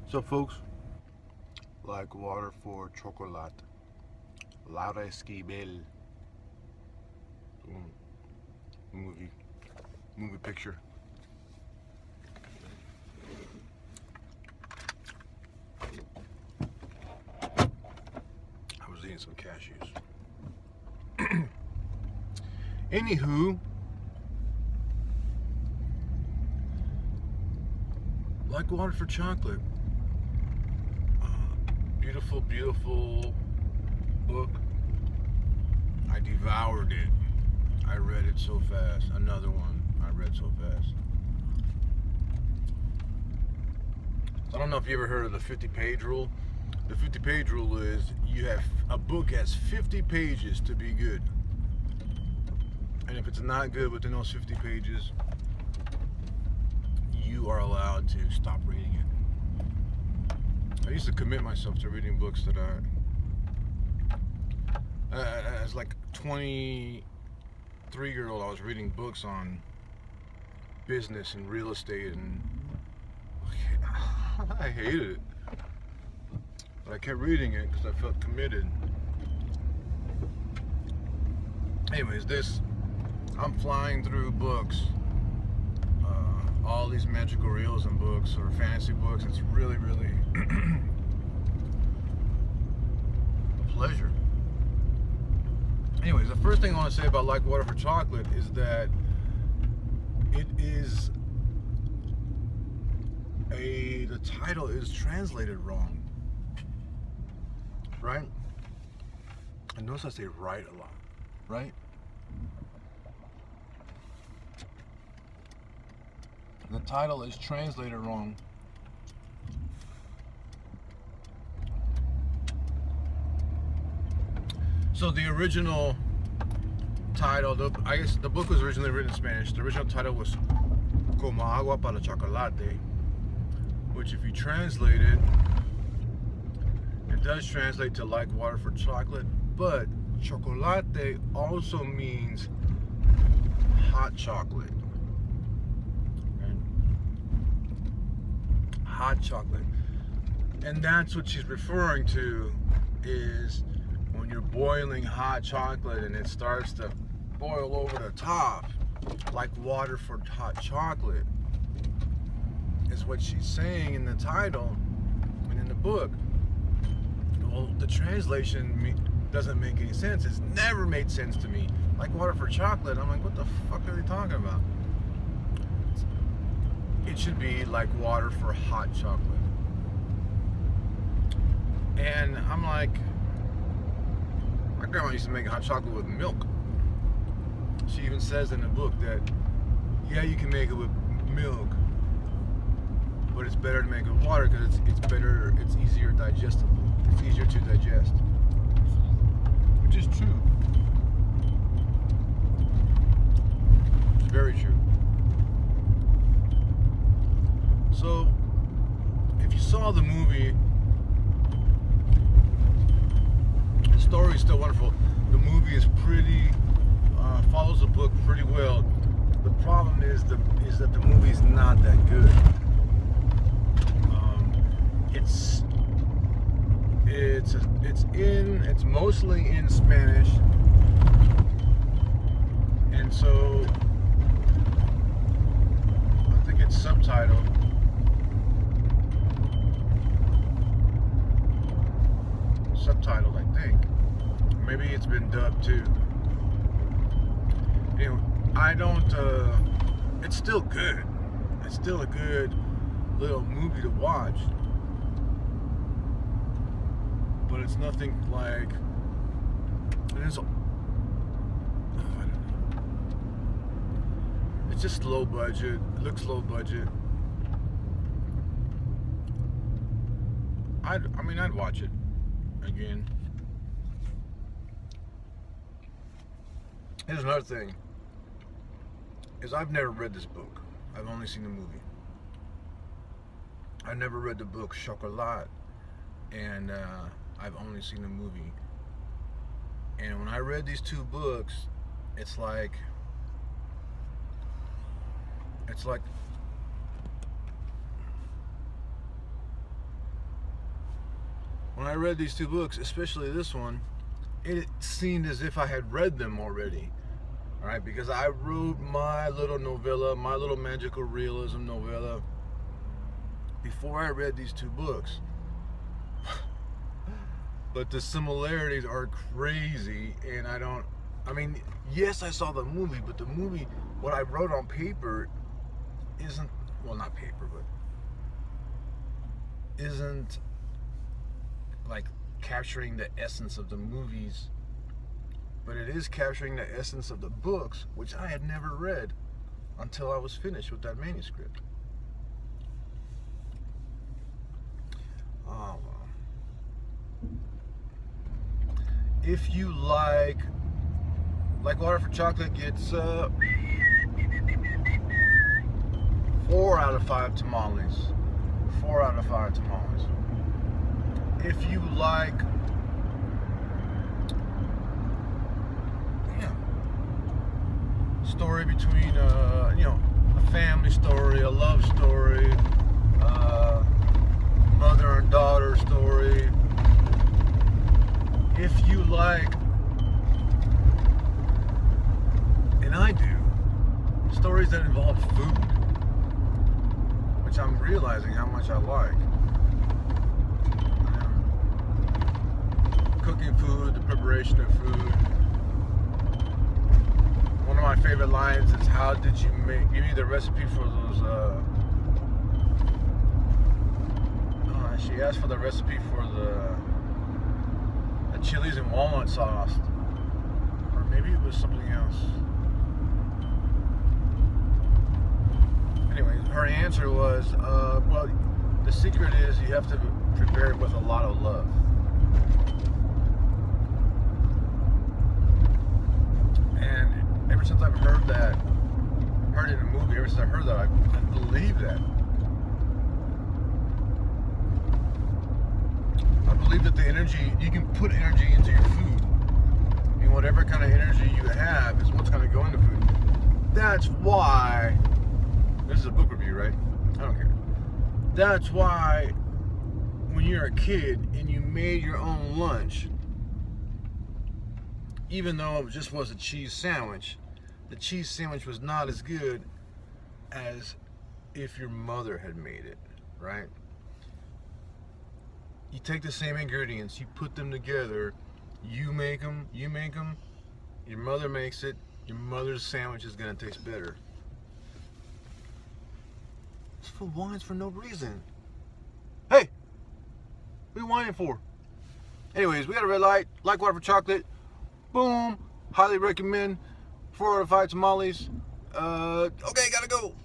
So, folks, like water for chocolate. Laura Esquivel. Boom. Movie. Movie picture. I was eating some cashews. Anywho, like water for chocolate. Beautiful, beautiful book. I devoured it. I read it so fast. Another one I read so fast. I don't know if you ever heard of the 50-page rule. The 50-page rule is a book has 50 pages to be good. And if it's not good within those 50 pages, you are allowed to stop reading it. I used to commit myself to reading books that as like 23-year-old, I was reading books on business and real estate, and I hated it. But I kept reading it because I felt committed. Anyways, I'm flying through books, all these magical realism books or fantasy books. It's really, really a pleasure. Anyways, the first thing I want to say about Like Water for Chocolate is that the title is translated wrong, right? And notice I say right a lot, right? The title is translated wrong. So the original title, I guess the book was originally written in Spanish. The original title was Como Agua para Chocolate, which if you translate it, it does translate to like water for chocolate, but chocolate also means hot chocolate. Hot chocolate. And that's what she's referring to, is when you're boiling hot chocolate and it starts to boil over the top, like water for hot chocolate, is what she's saying in the title and in the book. Well, the translation doesn't make any sense. It's never made sense to me. Like water for chocolate, I'm like, what the fuck are they talking about? It should be like water for hot chocolate. And I'm like, my grandma used to make hot chocolate with milk. She even says in the book that, yeah, you can make it with milk, but it's better to make it with water because it's better, it's easier digestible. It's easier to digest. Which is true. It's very true. So, if you saw the movie, the story is still wonderful. The movie is follows the book pretty well. The problem is that the movie's not that good. It's mostly in Spanish, and so I think it's subtitled. I think. Maybe it's been dubbed too. Anyway, it's still good. It's still a good little movie to watch. But it's nothing like, I don't know. It's just low budget. It looks low budget. I'd watch it again. Here's another thing, is I've never read this book. I've only seen the movie. I never read the book Chocolat, and I've only seen the movie. And when I read these two books, it's like when I read these two books, especially this one, it seemed as if I had read them already. All right, because I wrote my little novella, my little magical realism novella, before I read these two books. But the similarities are crazy, and I mean, yes, I saw the movie, but the movie, what I wrote on paper isn't, well, not paper, but isn't like capturing the essence of the movies, but it is capturing the essence of the books, which I had never read until I was finished with that manuscript. Oh, well. If you like Water for Chocolate gets 4 out of 5 tamales. 4 out of 5 tamales. If you like, story between a family story, a love story, mother and daughter story. If you like, and I do, stories that involve food, which I'm realizing how much I like. Cooking food, the preparation of food. One of my favorite lines is, "How did you make? Give me the recipe for those." She asked for the recipe for the chilies and walnut sauce, or maybe it was something else. Anyway, her answer was, "Well, the secret is you have to prepare it with a lot of love." And ever since I've heard it in a movie, ever since I heard that, I believe that. I believe that the energy, you can put energy into your food. And whatever kind of energy you have is what's going to go into food. That's why, this is a book review, right? I don't care. That's why when you're a kid and you made your own lunch, even though it just was a cheese sandwich, the cheese sandwich was not as good as if your mother had made it, right? You take the same ingredients, you put them together, you make them, your mother makes it, your mother's sandwich is going to taste better. It's for wines for no reason. Hey, what are you whining for? Anyways, we got a red light, like Water for Chocolate. Boom, highly recommend. 4 out of 5 tamales. Okay, gotta go.